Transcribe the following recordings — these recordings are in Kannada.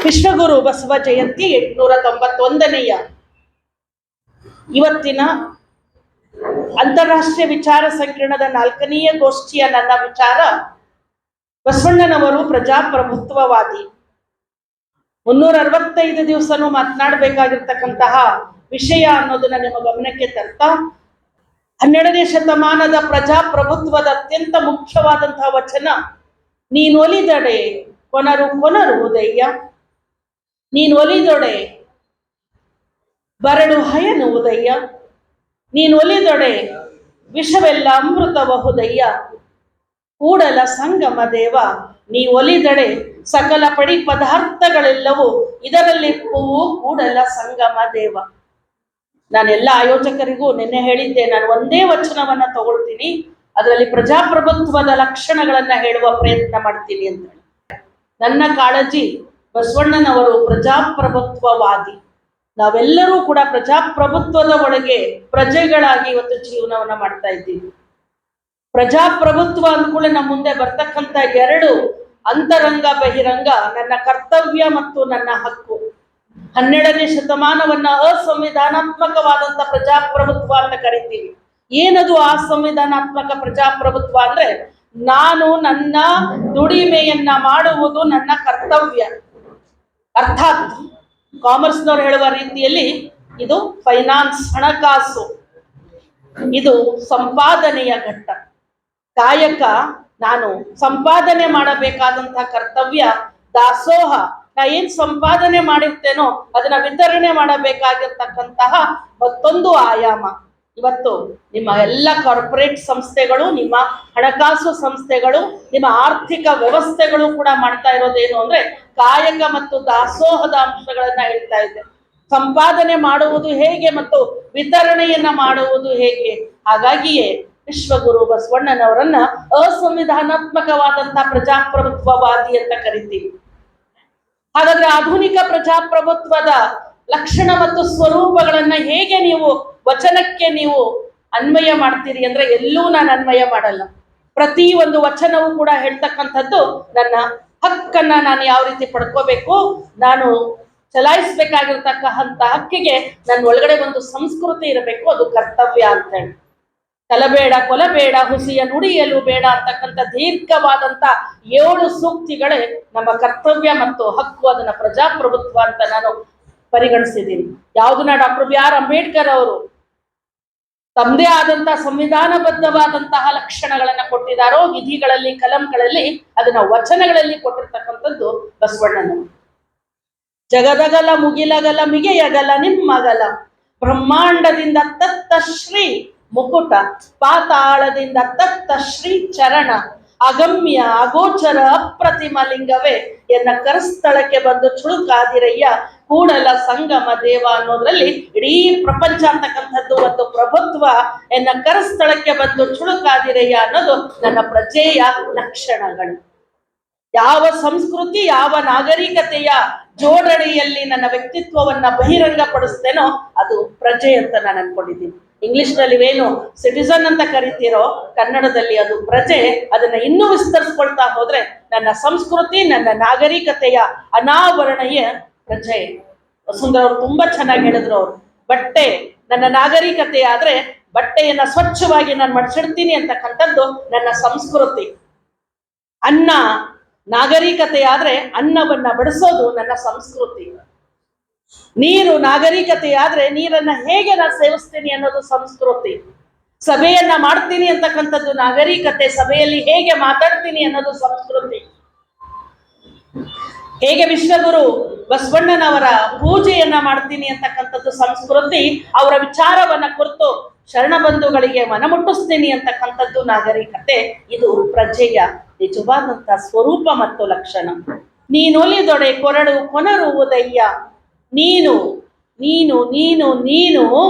ವಿಶ್ವಗುರು ಬಸವ ಜಯಂತಿ 891ನೇಯ ಇವತ್ತಿನ ಅಂತಾರಾಷ್ಟ್ರೀಯ ವಿಚಾರ ಸಂಕಿರಣದ 4ನೇಯ ಗೋಷ್ಠಿಯ ನನ್ನ ವಿಚಾರ ಬಸವಣ್ಣನವರು ಪ್ರಜಾಪ್ರಭುತ್ವವಾದಿ. 365 ದಿವಸನೂ ಮಾತನಾಡಬೇಕಾಗಿರ್ತಕ್ಕಂತಹ ವಿಷಯ ಅನ್ನೋದನ್ನ ನಿಮ್ಮ ಗಮನಕ್ಕೆ ತರ್ತಾ 12ನೇ ಶತಮಾನದ ಪ್ರಜಾಪ್ರಭುತ್ವದ ಅತ್ಯಂತ ಮುಖ್ಯವಾದಂತಹ ವಚನ, ನೀನೊಲಿದಡೆ ಕೊನರು ಕೊನರುವುದಯ್ಯ, ನೀನೊಲಿದೊಡೆ ಬರಡು ಹಯನುವುದಯ್ಯ, ನೀನೊಲಿದೊಡೆ ವಿಷವೆಲ್ಲ ಅಮೃತಬಹುದಯ್ಯ, ಕೂಡಲ ಸಂಗಮ ದೇವ, ನೀ ಒಲಿದಡೆ ಸಕಲ ಪಡಿ ಪದಾರ್ಥಗಳೆಲ್ಲವೂ ಇದರಲ್ಲಿ ಪೂವು ಕೂಡಲ ಸಂಗಮ ದೇವ. ನಾನೆಲ್ಲ ಆಯೋಜಕರಿಗೂ ನಿನ್ನೆ ಹೇಳಿದ್ದೆ, ನಾನು ಒಂದೇ ವಚನವನ್ನ ತಗೊಳ್ತೀನಿ, ಅದರಲ್ಲಿ ಪ್ರಜಾಪ್ರಭುತ್ವದ ಲಕ್ಷಣಗಳನ್ನ ಹೇಳುವ ಪ್ರಯತ್ನ ಮಾಡ್ತೀನಿ ಅಂತ. ನನ್ನ ಕಾಳಜಿ, ಬಸವಣ್ಣನವರು ಪ್ರಜಾಪ್ರಭುತ್ವವಾದಿ. ನಾವೆಲ್ಲರೂ ಕೂಡ ಪ್ರಜಾಪ್ರಭುತ್ವದ ಒಳಗೆ ಪ್ರಜೆಗಳಾಗಿ ಇವತ್ತು ಜೀವನವನ್ನ ಮಾಡ್ತಾ ಇದ್ದೀವಿ. ಪ್ರಜಾಪ್ರಭುತ್ವ ಅಂದ್ಕೂಳೆ ನಮ್ಮ ಮುಂದೆ ಬರ್ತಕ್ಕಂಥ 2 ಅಂತರಂಗ ಬಹಿರಂಗ, ನನ್ನ ಕರ್ತವ್ಯ ಮತ್ತು ನನ್ನ ಹಕ್ಕು. 12ನೇ ಶತಮಾನವನ್ನ ಅಸಂವಿಧಾನಾತ್ಮಕವಾದಂತ ಪ್ರಜಾಪ್ರಭುತ್ವ ಅಂತ ಕರಿತೀವಿ. ಏನದು ಅಸಂವಿಧಾನಾತ್ಮಕ ಪ್ರಜಾಪ್ರಭುತ್ವ ಅಂದ್ರೆ, ನಾನು ನನ್ನ ದುಡಿಮೆಯನ್ನ ಮಾಡುವುದು ನನ್ನ ಕರ್ತವ್ಯ. ಅರ್ಥಾತ್ ಕಾಮರ್ಸ್ನವ್ರು ಹೇಳುವ ರೀತಿಯಲ್ಲಿ ಇದು ಫೈನಾನ್ಸ್, ಹಣಕಾಸು, ಇದು ಸಂಪಾದನೆಯ ಘಟ್ಟ. ಕಾಯಕ, ನಾನು ಸಂಪಾದನೆ ಮಾಡಬೇಕಾದಂತಹ ಕರ್ತವ್ಯ. ದಾಸೋಹ, ನಾ ಏನ್ ಸಂಪಾದನೆ ಮಾಡಿರ್ತೇನೋ ಅದನ್ನ ವಿತರಣೆ ಮಾಡಬೇಕಾಗಿರ್ತಕ್ಕಂತಹ ಮತ್ತೊಂದು ಆಯಾಮ. ಇವತ್ತು ನಿಮ್ಮ ಎಲ್ಲ ಕಾರ್ಪೊರೇಟ್ ಸಂಸ್ಥೆಗಳು, ನಿಮ್ಮ ಹಣಕಾಸು ಸಂಸ್ಥೆಗಳು, ನಿಮ್ಮ ಆರ್ಥಿಕ ವ್ಯವಸ್ಥೆಗಳು ಕೂಡ ಮಾಡ್ತಾ ಇರೋದೇನು ಅಂದ್ರೆ ಕಾಯಕ ಮತ್ತು ದಾಸೋಹದ ಅಂಶಗಳನ್ನ ಹೇಳ್ತಾ ಇದೆ. ಸಂಪಾದನೆ ಮಾಡುವುದು ಹೇಗೆ ಮತ್ತು ವಿತರಣೆಯನ್ನ ಮಾಡುವುದು ಹೇಗೆ. ಹಾಗಾಗಿಯೇ ವಿಶ್ವಗುರು ಬಸವಣ್ಣನವರನ್ನ ಅಸಂವಿಧಾನಾತ್ಮಕವಾದಂತಹ ಪ್ರಜಾಪ್ರಭುತ್ವವಾದಿ ಅಂತ ಕರಿತೀವಿ. ಹಾಗಾದ್ರೆ ಆಧುನಿಕ ಪ್ರಜಾಪ್ರಭುತ್ವದ ಲಕ್ಷಣ ಮತ್ತು ಸ್ವರೂಪಗಳನ್ನ ಹೇಗೆ ನೀವು ವಚನಕ್ಕೆ ನೀವು ಅನ್ವಯ ಮಾಡ್ತೀರಿ ಅಂದ್ರೆ, ಎಲ್ಲೂ ನಾನು ಅನ್ವಯ ಮಾಡಲ್ಲ. ಪ್ರತಿ ಒಂದು ವಚನವೂ ಕೂಡ ಹೇಳ್ತಕ್ಕಂಥದ್ದು ನನ್ನ ಹಕ್ಕನ್ನ ನಾನು ಯಾವ ರೀತಿ ಪಡ್ಕೋಬೇಕು, ನಾನು ಚಲಾಯಿಸ್ಬೇಕಾಗಿರ್ತಕ್ಕಂಥ ಹಕ್ಕಿಗೆ ನನ್ನ ಒಳಗಡೆ ಒಂದು ಸಂಸ್ಕೃತಿ ಇರಬೇಕು, ಅದು ಕರ್ತವ್ಯ ಅಂತ ಹೇಳಿ. ಕಲಬೇಡ ಕೊಲಬೇಡ ಹುಸಿಯ ನುಡಿಯಲು ಬೇಡ ಅಂತಕ್ಕಂಥ ದೀರ್ಘವಾದಂತ 7 ಸೂಕ್ತಿಗಳೇ ನಮ್ಮ ಕರ್ತವ್ಯ ಮತ್ತು ಹಕ್ಕು. ಅದನ್ನ ಪ್ರಜಾಪ್ರಭುತ್ವ ಅಂತ ನಾನು ಪರಿಗಣಿಸಿದ್ದೀನಿ. ಯಾವುದನ್ನ ಡಾಕ್ಟರ್ B.R. ಅಂಬೇಡ್ಕರ್ ಅವರು ತಮ್ಮದೇ ಆದಂತಹ ಸಂವಿಧಾನಬದ್ಧವಾದಂತಹ ಲಕ್ಷಣಗಳನ್ನ ಕೊಟ್ಟಿದ್ದಾರೋ, ವಿಧಿಗಳಲ್ಲಿ ಕಲಂಗಳಲ್ಲಿ, ಅದನ್ನ ವಚನಗಳಲ್ಲಿ ಕೊಟ್ಟಿರ್ತಕ್ಕಂಥದ್ದು ಬಸವಣ್ಣನವರು. ಜಗದಗಲ ಮುಗಿಲಗಲ ಮಿಗೆಯಗಲ ನಿಮ್ಮಗಲ, ಬ್ರಹ್ಮಾಂಡದಿಂದ ತತ್ತ ಶ್ರೀ ಮುಕುಟ, ಪಾತಾಳದಿಂದ ತತ್ತ ಶ್ರೀ ಚರಣ, ಅಗಮ್ಯ ಅಗೋಚರ ಅಪ್ರತಿಮ ಲಿಂಗವೇ ಎನ್ನ ಕರಸ್ಥಳಕ್ಕೆ ಬಂದು ಚುಳುಕಾದಿರಯ್ಯ, ಕೂಡಲ ಸಂಗಮ ದೇವ ಅನ್ನೋದ್ರಲ್ಲಿ ಇಡೀ ಪ್ರಪಂಚ ಅಂತಕ್ಕಂಥದ್ದು ಒಂದು ಪ್ರಭುತ್ವ. ಎನ್ನ ಕರಸ್ಥಳಕ್ಕೆ ಬಂದು ಚುಳುಕಾದಿರಯ್ಯ ಅನ್ನೋದು ನನ್ನ ಪ್ರಜೆಯ ಲಕ್ಷಣಗಳು. ಯಾವ ಸಂಸ್ಕೃತಿ, ಯಾವ ನಾಗರಿಕತೆಯ ಜೋಡಣೆಯಲ್ಲಿ ನನ್ನ ವ್ಯಕ್ತಿತ್ವವನ್ನ ಬಹಿರಂಗ ಪಡಿಸ್ತೇನೋ ಅದು ಪ್ರಜೆ ಅಂತ ನಾನು ಅನ್ಕೊಂಡಿದ್ದೀನಿ. ಇಂಗ್ಲಿಷ್ ನಲ್ಲಿ ಏನು ಸಿಟಿಸನ್ ಅಂತ ಕರಿತೀರೋ, ಕನ್ನಡದಲ್ಲಿ ಅದು ಪ್ರಜೆ. ಅದನ್ನ ಇನ್ನೂ ವಿಸ್ತರಿಸ್ಕೊಳ್ತಾ ಹೋದ್ರೆ ನನ್ನ ಸಂಸ್ಕೃತಿ, ನನ್ನ ನಾಗರಿಕತೆಯ ಅನಾವರಣೆಯ ಪ್ರಜೆ. ವಸುಂಧರ ಅವರು ತುಂಬಾ ಚೆನ್ನಾಗಿ ಹೇಳಿದ್ರು. ಅವರು ಬಟ್ಟೆ ನನ್ನ ನಾಗರಿಕತೆ ಆದ್ರೆ ಬಟ್ಟೆಯನ್ನ ಸ್ವಚ್ಛವಾಗಿ ನಾನು ಮಡ್ಚಿಡ್ತೀನಿ ಅಂತಕ್ಕಂಥದ್ದು ನನ್ನ ಸಂಸ್ಕೃತಿ. ಅನ್ನ ನಾಗರಿಕತೆ ಆದ್ರೆ ಅನ್ನವನ್ನ ಬಡಿಸೋದು ನನ್ನ ಸಂಸ್ಕೃತಿ. ನೀರು ನಾಗರಿಕತೆ ಆದ್ರೆ ನೀರನ್ನ ಹೇಗೆ ನಾನು ಸೇವಿಸ್ತೀನಿ ಅನ್ನೋದು ಸಂಸ್ಕೃತಿ. ಸಭೆಯನ್ನ ಮಾಡ್ತೀನಿ ಅಂತಕ್ಕಂಥದ್ದು ನಾಗರಿಕತೆ, ಸಭೆಯಲ್ಲಿ ಹೇಗೆ ಮಾತಾಡ್ತೀನಿ ಅನ್ನೋದು ಸಂಸ್ಕೃತಿ. ಹೇಗೆ ವಿಶ್ವಗುರು ಬಸವಣ್ಣನವರ ಪೂಜೆಯನ್ನ ಮಾಡ್ತೀನಿ ಅಂತಕ್ಕಂಥದ್ದು ಸಂಸ್ಕೃತಿ. ಅವರ ವಿಚಾರವನ್ನ ಕುರಿತು ಶರಣ ಬಂಧುಗಳಿಗೆ ಮನಮುಟ್ಟಿಸ್ತೀನಿ ಅಂತಕ್ಕಂಥದ್ದು ನಾಗರಿಕತೆ. ಇದು ಪ್ರಜೆಯ ನಿಜವಾದಂತಹ ಸ್ವರೂಪ ಮತ್ತು ಲಕ್ಷಣ. ನೀನೊಲಿದೊಡೆ ಕೊರಡು ಕೊನರುವುದಯ್ಯ, ನೀನು ನೀನು ನೀನು ನೀನು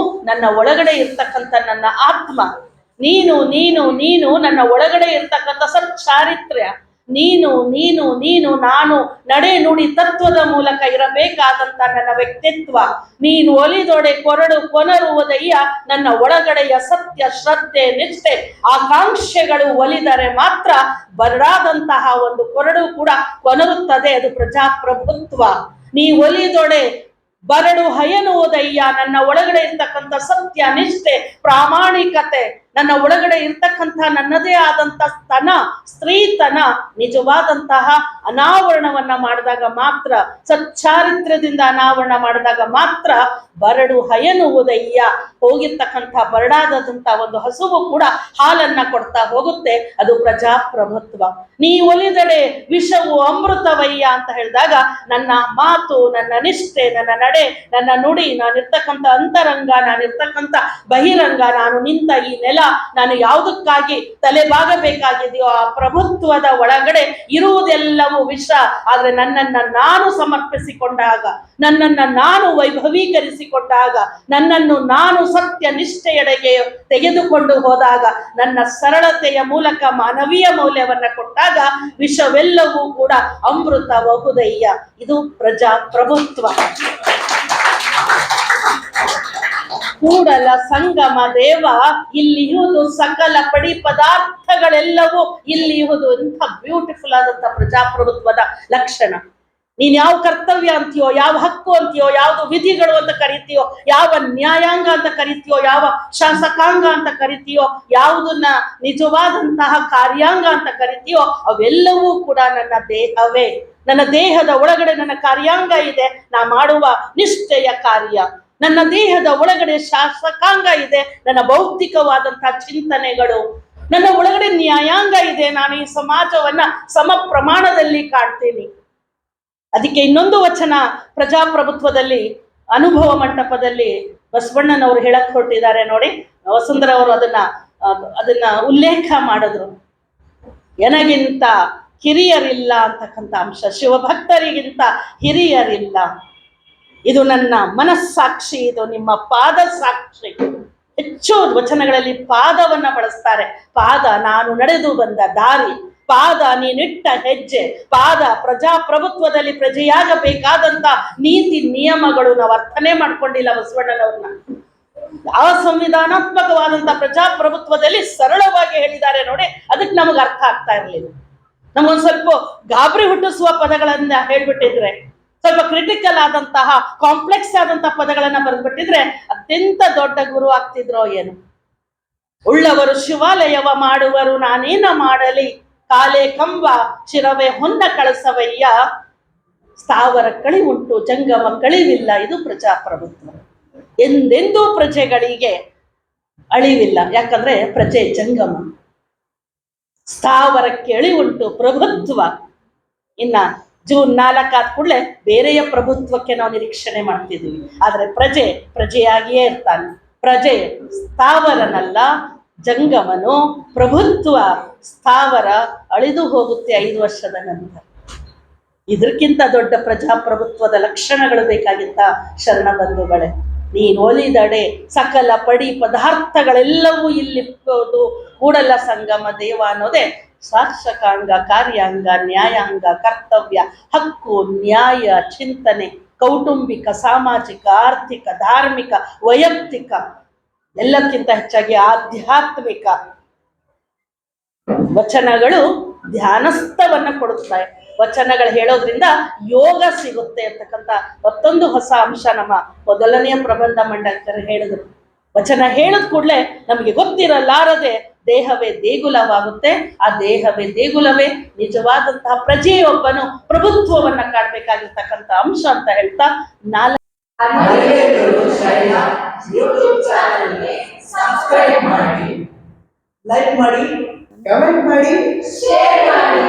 ನನ್ನ ಒಳಗಡೆ ಇರ್ತಕ್ಕಂಥ ನನ್ನ ಆತ್ಮ, ನೀನು ನೀನು ನೀನು ನನ್ನ ಒಳಗಡೆ ಇರ್ತಕ್ಕಂಥ ಸಚ್ಚಾರಿತ್ರ್ಯ, ನೀನು ನೀನು ನೀನು ನಾನು ನಡೆ ನುಡಿ ತತ್ವದ ಮೂಲಕ ಇರಬೇಕಾದಂತ ನನ್ನ ವ್ಯಕ್ತಿತ್ವ. ನೀನು ಒಲಿದೊಡೆ ಕೊರಡು ಕೊನರುವುದಯ್ಯ, ನನ್ನ ಒಳಗಡೆಯ ಸತ್ಯ ಶ್ರದ್ಧೆ ನಿಷ್ಠೆ ಆಕಾಂಕ್ಷೆಗಳು ಒಲಿದರೆ ಮಾತ್ರ ಬರಡಾದಂತಹ ಒಂದು ಕೊರಡು ಕೂಡ ಕೊನರುತ್ತದೆ. ಅದು ಪ್ರಜಾಪ್ರಭುತ್ವ. ನೀ ಒಲಿದೊಡೆ ಬರಡು ಹಯನುವುದಯ್ಯ. ನನ್ನ ಒಳಗಡೆ ಇರ್ತಕ್ಕಂಥ ಸತ್ಯ, ನಿಷ್ಠೆ, ಪ್ರಾಮಾಣಿಕತೆ, ನನ್ನ ಒಳಗಡೆ ಇರ್ತಕ್ಕಂಥ ನನ್ನದೇ ಆದಂತ ಸ್ತನ, ಸ್ತ್ರೀತನ ನಿಜವಾದಂತಹ ಅನಾವರಣವನ್ನ ಮಾಡಿದಾಗ ಮಾತ್ರ, ಸಚ್ಚಾರಿತ್ರ್ಯದಿಂದ ಅನಾವರಣ ಮಾಡಿದಾಗ ಮಾತ್ರ ಬರಡು ಹಯನುವುದಯ್ಯ. ಹೋಗಿರ್ತಕ್ಕಂಥ ಬರಡಾದಂತ ಒಂದು ಹಸುವು ಕೂಡ ಹಾಲನ್ನ ಕೊಡ್ತಾ ಹೋಗುತ್ತೆ. ಅದು ಪ್ರಜಾಪ್ರಭುತ್ವ. ನೀ ಒಲಿದಡೆ ವಿಷವು ಅಮೃತವಯ್ಯ ಅಂತ ಹೇಳಿದಾಗ ನನ್ನ ಮಾತು, ನನ್ನ ನಿಷ್ಠೆ, ನನ್ನ ನಡೆ, ನನ್ನ ನುಡಿ, ನಾನಿರ್ತಕ್ಕಂಥ ಅಂತರಂಗ, ನಾನಿರ್ತಕ್ಕಂಥ ಬಹಿರಂಗ, ನಾನು ನಿಂತ ಈ ನೆಲ, ನಾನು ಯಾವುದಕ್ಕಾಗಿ ತಲೆಬಾಗಬೇಕಾಗಿದೆಯೋ ಆ ಪ್ರಭುತ್ವದ ಒಳಗಡೆ ಇರುವುದೆಲ್ಲವೂ ವಿಷ. ಆದ್ರೆ ನನ್ನನ್ನ ನಾನು ಸಮರ್ಪಿಸಿಕೊಂಡಾಗ, ನನ್ನನ್ನ ನಾನು ವೈಭವೀಕರಿಸಿಕೊಂಡಾಗ, ನನ್ನನ್ನು ನಾನು ಸತ್ಯ ನಿಷ್ಠೆಯೆಡೆಗೆ ತೆಗೆದುಕೊಂಡು ಹೋದಾಗ, ನನ್ನ ಸರಳತೆಯ ಮೂಲಕ ಮಾನವೀಯ ಮೌಲ್ಯವನ್ನ ಕೊಟ್ಟಾಗ ವಿಷವೆಲ್ಲವೂ ಕೂಡ ಅಮೃತಬಹುದಯ್ಯ. ಇದು ಪ್ರಜಾಪ್ರಭುತ್ವ. ಕೂಡಲ ಸಂಗಮ ದೇವ ಇಲ್ಲಿಯುವುದು ಸಕಲ ಪಡಿ ಪದಾರ್ಥಗಳೆಲ್ಲವೂ ಇಲ್ಲಿಯುವುದು. ಇಂಥ ಬ್ಯೂಟಿಫುಲ್ ಆದಂತ ಪ್ರಜಾಪ್ರಭುತ್ವದ ಲಕ್ಷಣ. ನೀನ್ ಯಾವ ಕರ್ತವ್ಯ ಅಂತೀಯೋ, ಯಾವ ಹಕ್ಕು ಅಂತೀಯೋ, ಯಾವ್ದು ವಿಧಿಗಳು ಅಂತ ಕರಿತೀಯೋ, ಯಾವ ನ್ಯಾಯಾಂಗ ಅಂತ ಕರಿತೀಯೋ, ಯಾವ ಶಾಸಕಾಂಗ ಅಂತ ಕರಿತೀಯೋ, ಯಾವುದನ್ನ ನಿಜವಾದಂತಹ ಕಾರ್ಯಾಂಗ ಅಂತ ಕರಿತೀಯೋ, ಅವೆಲ್ಲವೂ ಕೂಡ ನನ್ನ ದೇಹವೇ. ನನ್ನ ದೇಹದ ಒಳಗಡೆ ನನ್ನ ಕಾರ್ಯಾಂಗ ಇದೆ, ನಾ ಮಾಡುವ ನಿಷ್ಠೆಯ ಕಾರ್ಯ. ನನ್ನ ದೇಹದ ಒಳಗಡೆ ಶಾಸಕಾಂಗ ಇದೆ, ನನ್ನ ಭೌತಿಕವಾದಂತಹ ಚಿಂತನೆಗಳು. ನನ್ನ ಒಳಗಡೆ ನ್ಯಾಯಾಂಗ ಇದೆ, ನಾನು ಈ ಸಮಾಜವನ್ನ ಸಮ ಪ್ರಮಾಣದಲ್ಲಿ ಕಾಣ್ತೀನಿ. ಅದಕ್ಕೆ ಇನ್ನೊಂದು ವಚನ ಪ್ರಜಾಪ್ರಭುತ್ವದಲ್ಲಿ ಅನುಭವ ಮಂಟಪದಲ್ಲಿ ಬಸವಣ್ಣನವರು ಹೇಳಕ್ ಹೊರಟಿದ್ದಾರೆ ನೋಡಿ. ವಸುಂಧರ ಅವರು ಅದನ್ನ ಉಲ್ಲೇಖ ಮಾಡಿದ್ರು. ನನಗಿಂತ ಹಿರಿಯರಿಲ್ಲ ಅಂತಕ್ಕಂಥ ಅಂಶ, ಶಿವಭಕ್ತರಿಗಿಂತ ಹಿರಿಯರಿಲ್ಲ. ಇದು ನನ್ನ ಮನಸ್ಸಾಕ್ಷಿ, ಇದು ನಿಮ್ಮ ಪಾದ ಸಾಕ್ಷಿ. ಹೆಚ್ಚು ವಚನಗಳಲ್ಲಿ ಪಾದವನ್ನ ಬಳಸ್ತಾರೆ. ಪಾದ ನಾನು ನಡೆದು ಬಂದ ದಾರಿ, ಪಾದ ನೀನಿಟ್ಟ ಹೆಜ್ಜೆ, ಪಾದ ಪ್ರಜಾಪ್ರಭುತ್ವದಲ್ಲಿ ಪ್ರಜೆಯಾಗಬೇಕಾದಂತ ನೀತಿ ನಿಯಮಗಳು. ನಾವು ಅರ್ಥನೇ ಮಾಡ್ಕೊಂಡಿಲ್ಲ ಬಸವಣ್ಣನವ್ರನ್ನ. ಅಸಂವಿಧಾನಾತ್ಮಕವಾದಂತ ಪ್ರಜಾಪ್ರಭುತ್ವದಲ್ಲಿ ಸರಳವಾಗಿ ಹೇಳಿದ್ದಾರೆ ನೋಡಿ. ಅದಕ್ಕೆ ನಮಗೆ ಅರ್ಥ ಆಗ್ತಾ ಇರ್ಲಿಲ್ಲ. ನಮಗೊಂದ್ ಸ್ವಲ್ಪ ಗಾಬರಿ ಹುಟ್ಟಿಸುವ ಪದಗಳನ್ನ ಹೇಳ್ಬಿಟ್ಟಿದ್ರೆ, ಸ್ವಲ್ಪ ಕ್ರಿಟಿಕಲ್ ಆದಂತಹ ಕಾಂಪ್ಲೆಕ್ಸ್ ಆದಂತಹ ಪದಗಳನ್ನ ಬರೆದ್ಬಿಟ್ಟಿದ್ರೆ ಅತ್ಯಂತ ದೊಡ್ಡ ಗುರು ಆಗ್ತಿದ್ರೋ ಏನು. ಉಳ್ಳವರು ಶಿವಾಲಯವ ಮಾಡುವರು, ನಾನೇನ ಮಾಡಲಿ, ಕಾಲೇ ಕಂಬ ಶಿರವೇ ಹೊನ್ನ ಕಳಸವಯ್ಯ, ಸ್ಥಾವರ ಕಳಿವುಂಟು ಜಂಗಮ ಕಳಿವಿಲ್ಲ. ಇದು ಪ್ರಜಾಪ್ರಭುತ್ವ. ಎಂದೆಂದೂ ಪ್ರಜೆಗಳಿಗೆ ಅಳಿವಿಲ್ಲ. ಯಾಕಂದ್ರೆ ಪ್ರಜೆ ಜಂಗಮ, ಸ್ಥಾವರಕ್ಕೆ ಅಳಿವುಂಟು ಪ್ರಭುತ್ವ. ಇನ್ನ ಜೂನ್ 4 ಆದ ಕೂಡಲೇ ಬೇರೆಯ ಪ್ರಭುತ್ವಕ್ಕೆ ನಾವು ನಿರೀಕ್ಷಣೆ ಮಾಡ್ತಿದ್ವಿ. ಆದ್ರೆ ಪ್ರಜೆಯಾಗಿಯೇ ಇರ್ತಾನೆ. ಪ್ರಜೆ ಸ್ಥಾವರನಲ್ಲ, ಜಂಗಮನು. ಪ್ರಭುತ್ವ ಸ್ಥಾವರ ಅಳಿದು ಹೋಗುತ್ತೆ 5 ವರ್ಷದ ನಂತರ. ಇದಕ್ಕಿಂತ ದೊಡ್ಡ ಪ್ರಜಾಪ್ರಭುತ್ವದ ಲಕ್ಷಣಗಳು ಬೇಕಾಗಿತ್ತ ಶರಣ ಬಂಧುಗಳೇ. ನೀನು ಒಲಿದಡೆ ಸಕಲ ಪಡಿ ಪದಾರ್ಥಗಳೆಲ್ಲವೂ ಇಲ್ಲಿ ಕೂಡಲ ಸಂಗಮ ದೇವ ಅನ್ನೋದೇ ಶಾಸಕಾಂಗ, ಕಾರ್ಯಾಂಗ, ನ್ಯಾಯಾಂಗ, ಕರ್ತವ್ಯ, ಹಕ್ಕು, ನ್ಯಾಯ, ಚಿಂತನೆ, ಕೌಟುಂಬಿಕ, ಸಾಮಾಜಿಕ, ಆರ್ಥಿಕ, ಧಾರ್ಮಿಕ, ವೈಯಕ್ತಿಕ, ಎಲ್ಲಕ್ಕಿಂತ ಹೆಚ್ಚಾಗಿ ಆಧ್ಯಾತ್ಮಿಕ. ವಚನಗಳು ಧ್ಯಾನಸ್ಥವನ್ನ ಕೊಡುತ್ತವೆ. ವಚನಗಳು ಹೇಳೋದ್ರಿಂದ ಯೋಗ ಸಿಗುತ್ತೆ ಅಂತಕ್ಕಂಥ ಮತ್ತೊಂದು ಹೊಸ ಅಂಶ ನಮ್ಮ ಮೊದಲನೆಯ ಪ್ರಬಂಧ ಮಂಡಕರು ಹೇಳಿದ್ರು. ವಚನ ಹೇಳಿದ ಕೂಡಲೇ ನಮಗೆ ಗೊತ್ತಿರಲಾರದೆ ದೇಹವೇ ದೇಗುಲವಾಗುತ್ತೆ. ಆ ದೇಹವೇ ದೇಗುಲವೇ ನಿಜವಾದಂತಹ ಪ್ರಜೆಯೊಬ್ಬನು ಪ್ರಭುತ್ವವನ್ನ ಕಾಣಬೇಕಾಗಿರ್ತಕ್ಕಂಥ ಅಂಶ ಅಂತ ಹೇಳ್ತಾ ಲೈಕ್ ಮಾಡಿ, ಕಮೆಂಟ್ ಮಾಡಿ, ಶೇರ್ ಮಾಡಿ.